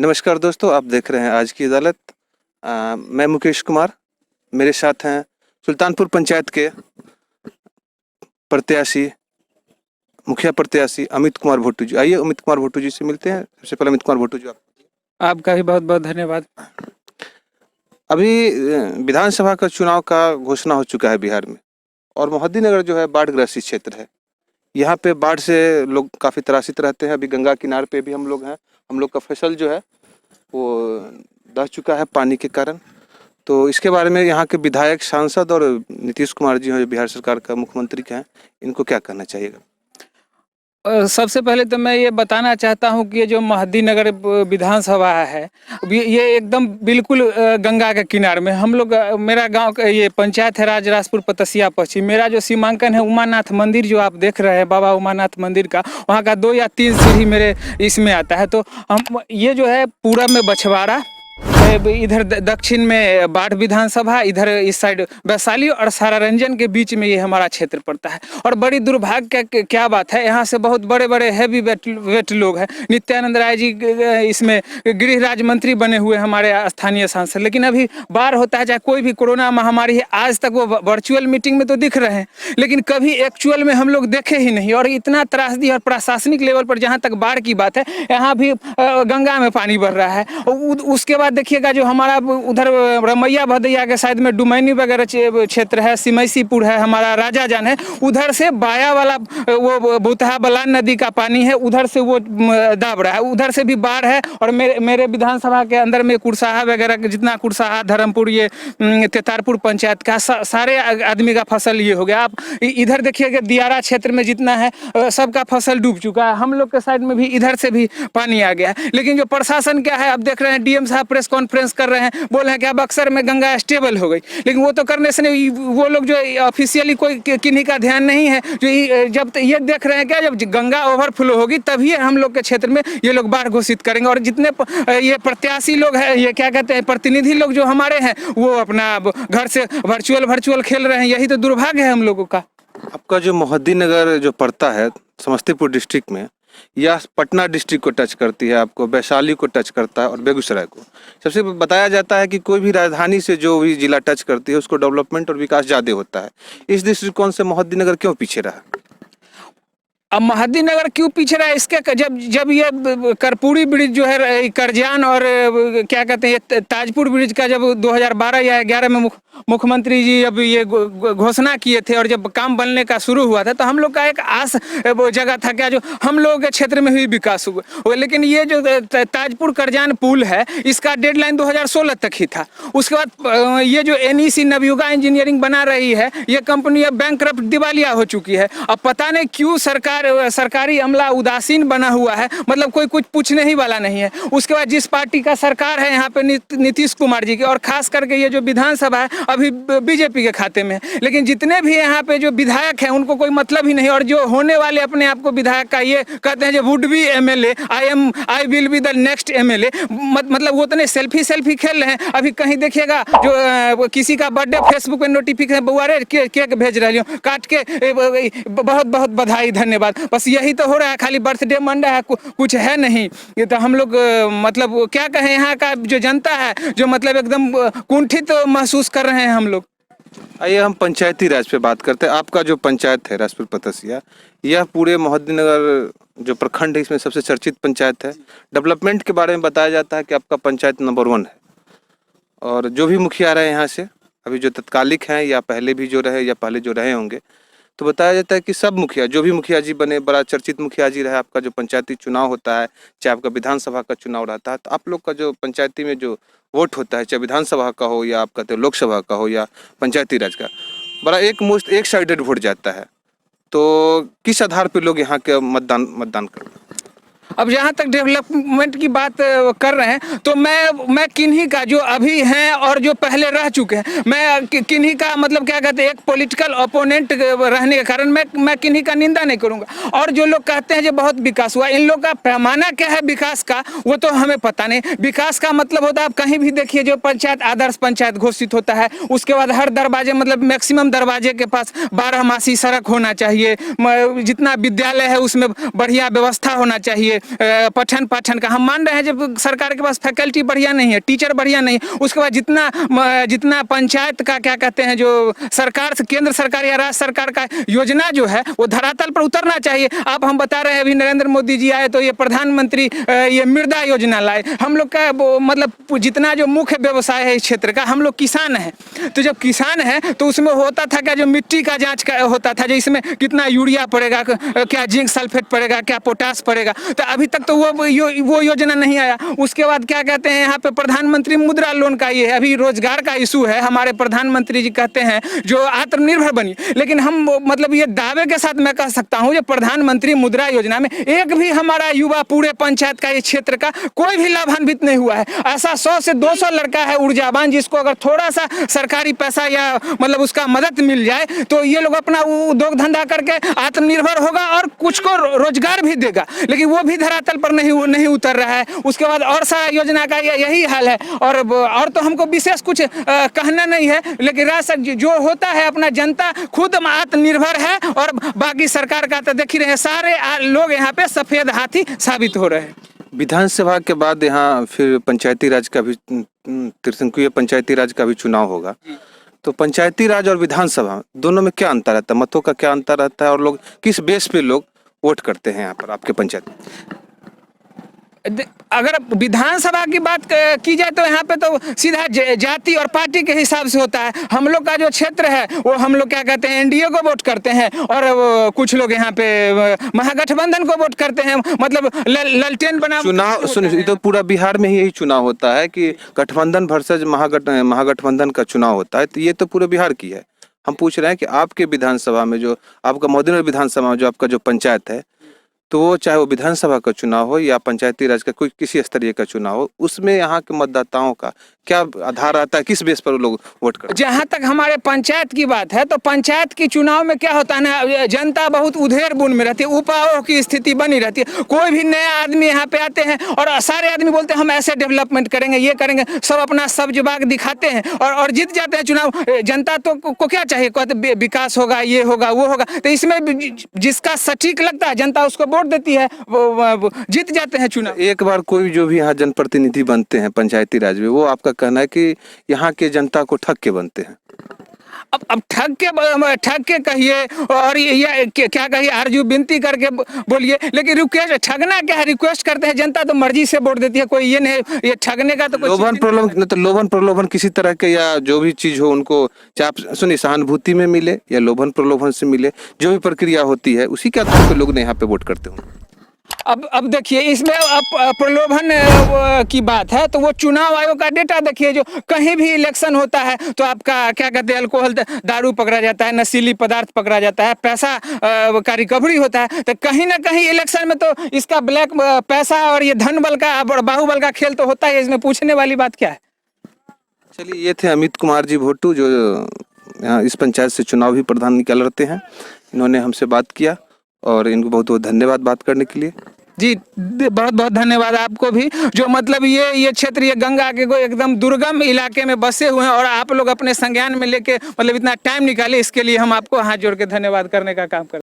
नमस्कार दोस्तों, आप देख रहे हैं आज की अदालत। मैं मुकेश कुमार, मेरे साथ हैं सुल्तानपुर पंचायत के प्रत्याशी, मुखिया प्रत्याशी अमित कुमार भोटू जी। आइए अमित कुमार भोटू जी से मिलते हैं। सबसे पहले अमित कुमार भोटू जी, आपका भी बहुत बहुत धन्यवाद। अभी विधानसभा का चुनाव का घोषणा हो चुका है बिहार में, और मोहद्दीनगर जो है बाढ़ ग्रसित क्षेत्र है। यहाँ पे बाढ़ से लोग काफ़ी त्रासित रहते हैं। अभी गंगा किनारे पे भी हम लोग हैं। हम लोग का फसल जो है वो दह चुका है पानी के कारण। तो इसके बारे में यहाँ के विधायक, सांसद और नीतीश कुमार जी जो बिहार सरकार का मुख्यमंत्री के हैं, इनको क्या करना चाहिएगा? सबसे पहले तो मैं ये बताना चाहता हूँ कि ये जो मोहद्दीनगर विधानसभा है, ये एकदम बिल्कुल गंगा के किनारे में हम लोग, मेरा गांव का ये पंचायत है राजराजपुर पतसिया पश्चिम। मेरा जो सीमांकन है उमानाथ मंदिर जो आप देख रहे हैं, बाबा उमानाथ मंदिर का, वहाँ का 2 या 3 सीढ़ी मेरे इसमें आता है। तो हम ये जो है पूरब में बछवाड़ा, इधर दक्षिण में बाढ़ विधानसभा, इधर इस साइड वैशाली और सारारंजन के बीच में ये हमारा क्षेत्र पड़ता है। और बड़ी दुर्भाग्य क्या बात है, यहाँ से बहुत बड़े बड़े हैवी वेट लोग हैं। नित्यानंद राय जी इसमें गृह राज्य मंत्री बने हुए हमारे स्थानीय सांसद, लेकिन अभी बाढ़ होता है, चाहे कोई भी कोरोना महामारी है, आज तक वो वर्चुअल मीटिंग में तो दिख रहे हैं, लेकिन कभी एक्चुअल में हम लोग देखे ही नहीं। और इतना त्रासदी, और प्रशासनिक लेवल पर जहाँ तक बाढ़ की बात है, यहाँ भी गंगा में पानी बढ़ रहा है। उसके बाद देखिए जो हमारा उधर रमैया भदैया के साइड में डुमैनी वगैरह क्षेत्र है, सिमैसीपुर है, हमारा राजा जान है, उधर से बाया वाला वो बुतहा बलान नदी का पानी है, उधर से वो दाब रहा है, उधर से भी बाढ़ है। और मेरे विधानसभा के अंदर में कुरसाहा वगैरह, जितना कुरसाहा, धर्मपुर, ये तेतारपुर पंचायत का सारे आदमी का फसल ये हो गया। आप इधर देखिएगा दियारा क्षेत्र में जितना है सबका फसल डूब चुका है। हम लोग के साइड में भी इधर से भी पानी आ गया है। लेकिन जो प्रशासन क्या है, अब देख रहे हैं डीएम साहब प्रेस कॉन्फ्रेंस कर रहे हैं, बोल रहे हैं कि अब बक्सर में गंगा स्टेबल हो गई, लेकिन वो तो करने से नहीं। वो लोग जो ऑफिशियली कोई किन्हीं का ध्यान नहीं है, जो जब ये देख रहे हैं क्या, जब गंगा ओवरफ्लो होगी तभी हम लोग के क्षेत्र में ये लोग बाढ़ घोषित करेंगे। और जितने ये प्रत्याशी लोग हैं, ये क्या कहते हैं, प्रतिनिधि लोग जो हमारे हैं, वो अपना घर से वर्चुअल खेल रहे हैं। यही तो दुर्भाग्य है हम लोगों का। आपका जो मोहद्दीनगर जो पड़ता है समस्तीपुर डिस्ट्रिक्ट में, यह पटना डिस्ट्रिक्ट को टच करती है, आपको वैशाली को टच करता है और बेगूसराय को। सबसे बताया जाता है कि कोई भी राजधानी से जो भी जिला टच करती है उसको डेवलपमेंट और विकास ज़्यादा होता है। इस दृष्टिकोण से मोहद्दीनगर क्यों पीछे रहा? अब मोहद्दीनगर क्यों पीछे रहा है, इसके जब ये कर्पूरी ब्रिज जो है, करजान और क्या कहते हैं ताजपुर ब्रिज का, जब 2012 या 11 में मुख्यमंत्री जी अब ये घोषणा किए थे, और जब काम बनने का शुरू हुआ था, तो हम लोग का एक आस जगह था क्या, जो हम लोगों के क्षेत्र में भी विकास हुआ। लेकिन ये जो ताजपुर करजान पुल है, इसका डेडलाइन 2016 तक ही था। उसके बाद ये जो NEC नवयुगा इंजीनियरिंग बना रही है, ये कंपनी अब बैंकरप्ट, दिवालिया हो चुकी है। अब पता नहीं क्यों सरकारी अमला उदासीन बना हुआ है, मतलब कोई कुछ पूछने ही वाला नहीं है। उसके बाद जिस पार्टी का सरकार है यहाँ पे, नीतीश कुमार जी की, और खास करके ये जो विधानसभा है अभी बीजेपी के खाते में है। लेकिन जितने भी यहाँ पे जो विधायक हैं उनको कोई मतलब ही नहीं। और जो होने वाले अपने आप को विधायक का ये कहते हैं जो would be MLA, I will be the next MLA, मतलब वो तो नहीं, सेल्फी खेल रहे हैं। अभी कहीं देखिएगा जो किसी का बर्थडे फेसबुक पे नोटिफिकेशन, बुआ रे केक भेज रही हो काट के, बहुत बहुत बधाई, धन्यवाद, बस यही तो हो रहा है। खाली बर्थडे मंडा है, कुछ है नहीं। ये तो हम लोग मतलब क्या कहें, यहाँ का जो जनता है जो मतलब एकदम कुंठित महसूस कर रहे हैं हम लोग। आइए हम पंचायती राज पे बात करते हैं। आपका जो पंचायत है राजपुर पतसिया, यह पूरे मोहद्दीनगर जो प्रखंड है इसमें सबसे चर्चित पंचायत है। डेवलपमेंट के बारे में बताया जाता है कि आपका पंचायत नंबर 1 है। और जो भी मुखिया रहे यहाँ से, अभी जो तत्कालिक हैं या पहले भी जो रहे या पहले जो रहे होंगे, तो बताया जाता है कि सब मुखिया, जो भी मुखिया जी बने, बड़ा चर्चित मुखिया जी रहे। आपका जो पंचायती चुनाव होता है, चाहे आपका विधानसभा का चुनाव रहता है, तो आप लोग का जो पंचायती में जो वोट होता है, चाहे विधानसभा का हो या आप कहते हो लोकसभा का हो या पंचायती राज का, बड़ा एक साइडेड वोट जाता है। तो किस आधार पर लोग यहाँ के मतदान करते हैं? अब जहाँ तक डेवलपमेंट की बात कर रहे हैं, तो मैं किन्हीं का, जो अभी हैं और जो पहले रह चुके हैं, मैं किन्हीं का मतलब क्या कहते हैं, एक पॉलिटिकल ओपोनेंट रहने के कारण मैं किन्हीं का निंदा नहीं करूँगा। और जो लोग कहते हैं जो बहुत विकास हुआ, इन लोग का पैमाना क्या है विकास का, वो तो हमें पता नहीं। विकास का मतलब होता है, आप कहीं भी देखिए, जो पंचायत आदर्श पंचायत घोषित होता है, उसके बाद हर दरवाजे, मतलब मैक्सिमम दरवाजे के पास 12 मासी सड़क होना चाहिए, जितना विद्यालय है उसमें बढ़िया व्यवस्था होना चाहिए, ये पठन पाठन का। हम मान रहे हैं जब सरकार के पास फैकल्टी बढ़िया नहीं है, टीचर बढ़िया नहीं, उसके बाद जितना पंचायत का क्या कहते हैं जो सरकार से, केंद्र सरकार या राज्य सरकार का योजना जो है वो धरातल पर उतरना चाहिए। आप हम बता रहे हैं अभी नरेंद्र मोदी जी आए तो ये प्रधानमंत्री ये मृदा योजना लाए। हम लोग का मतलब जितना जो मुख्य व्यवसाय है इस क्षेत्र का, हम लोग किसान हैं, तो जब किसान है तो उसमें होता था क्या, जो मिट्टी का जांच का होता था, जो इसमें कितना यूरिया पड़ेगा, क्या जिंक सल्फेट पड़ेगा, क्या पोटास पड़ेगा, तो अभी तक तो वो योजना नहीं आया। उसके बाद क्या कहते हैं यहाँ पे प्रधानमंत्री मुद्रा लोन का ये है, अभी रोजगार का इशू है, हमारे प्रधानमंत्री जी कहते हैं जो आत्मनिर्भर बनिए, लेकिन हम मतलब ये दावे के साथ मैं कह सकता हूँ जो प्रधानमंत्री मुद्रा योजना में एक भी हमारा युवा पूरे पंचायत का, इस क्षेत्र का कोई भी लाभान्वित नहीं हुआ है। ऐसा 100 से 200 लड़का है ऊर्जावान, जिसको अगर थोड़ा सा सरकारी पैसा या मतलब उसका मदद मिल जाए तो ये लोग अपना उद्योग धंधा करके आत्मनिर्भर होगा और कुछ को रोजगार भी देगा, लेकिन वो भी धरातल पर नहीं उतर रहा है। उसके बाद और सारा योजना का यही हाल है। और तो हमको विशेष कुछ कहना नहीं है, लेकिन राज्य जो होता है अपना जनता खुद आत्मनिर्भर है और बाकी सरकार का तो देख ही रहे, सारे लोग यहाँ पे सफेद हाथी साबित हो रहे हैं। विधानसभा के बाद यहाँ फिर पंचायती राज का भी, त्रिसंकीय पंचायती राज का भी चुनाव होगा, तो पंचायती राज और विधानसभा दोनों में क्या अंतर रहता है, मतों का क्या अंतर रहता है और लोग किस बेस पे लोग वोट करते हैं यहाँ पर आपके पंचायत? अगर विधानसभा की बात की जाए तो यहाँ पे तो सीधा जाति और पार्टी के हिसाब से होता है। हम लोग का जो क्षेत्र है वो हम लोग क्या कहते हैं एनडीए को वोट करते हैं, और कुछ लोग यहाँ पे महागठबंधन को वोट करते हैं, मतलब ललटेन बना चुनाव। सुनिए, तो पूरा बिहार में ही यही चुनाव होता है कि गठबंधन वर्सेज महागठबंधन का चुनाव होता है, तो ये तो पूरे बिहार की है। हम पूछ रहे हैं कि आपके विधानसभा में जो आपका मोहद्दीनगर विधानसभा में जो आपका जो पंचायत है, तो वो चाहे वो विधानसभा का चुनाव हो या पंचायती राज का कोई किसी स्तरीय का चुनाव हो, उसमें यहाँ के मतदाताओं का क्या आधार आता है, किस बेस पर लोग वोट करते हैं? जहाँ तक हमारे पंचायत की बात है तो पंचायत की चुनाव में क्या होता है ना, जनता बहुत उधेर बुन में रहती है, उपाओं की स्थिति बनी रहती है। कोई भी नया आदमी यहाँ पे आते हैं और सारे आदमी बोलते हैं हम ऐसे डेवलपमेंट करेंगे, ये करेंगे, सब अपना सब्जबाग दिखाते हैं और जीत जाते हैं चुनाव। जनता तो को क्या चाहिए, कहते विकास होगा, ये होगा, वो होगा, तो इसमें जिसका सटीक लगता है जनता उसको वोट देती है, वो जीत जाते हैं चुनाव। एक बार कोई जो भी यहाँ जनप्रतिनिधि बनते हैं पंचायती राज में, वो आपका कहना है कि यहाँ के जनता को ठग के बनते हैं। अब ठग के कहिए और ये क्या कहिए, आरजू विनती करके बोलिए, लेकिन रिक्वेस्ट, ठगना क्या है, रिक्वेस्ट करते हैं, जनता तो मर्जी से वोट देती है, कोई ये नहीं, ये ठगने का तो कोई लोभन प्रलोभन किसी तरह के या जो भी चीज हो उनको, चाहे आप सुनिए सहानुभूति में मिले या लोभन प्रलोभन से मिले, जो भी प्रक्रिया होती है उसी के आधार पर लोग ने यहाँ पे वोट करते होंगे। अब देखिए इसमें प्रलोभन की बात है तो वो चुनाव आयोग का डेटा देखिए, जो कहीं भी इलेक्शन होता है तो आपका क्या कहते हैं अल्कोहल, दारू पकड़ा जाता है, नशीली पदार्थ पकड़ा जाता है, पैसा का रिकवरी होता है, तो कहीं ना कहीं इलेक्शन में तो इसका ब्लैक पैसा और ये धन बल का, बाहुबल का खेल तो होता है, इसमें पूछने वाली बात क्या है। चलिए, ये थे अमित कुमार जी भोटू, जो यहाँ इस पंचायत से चुनाव भी प्रधान निकल रहते हैं। इन्होंने हमसे बात किया और इनको बहुत बहुत धन्यवाद बात करने के लिए। जी बहुत बहुत धन्यवाद आपको भी, जो मतलब ये क्षेत्र, ये गंगा के को एकदम दुर्गम इलाके में बसे हुए हैं और आप लोग अपने संज्ञान में लेके मतलब इतना टाइम निकाले, इसके लिए हम आपको हाथ जोड़ के धन्यवाद करने का काम करते हैं।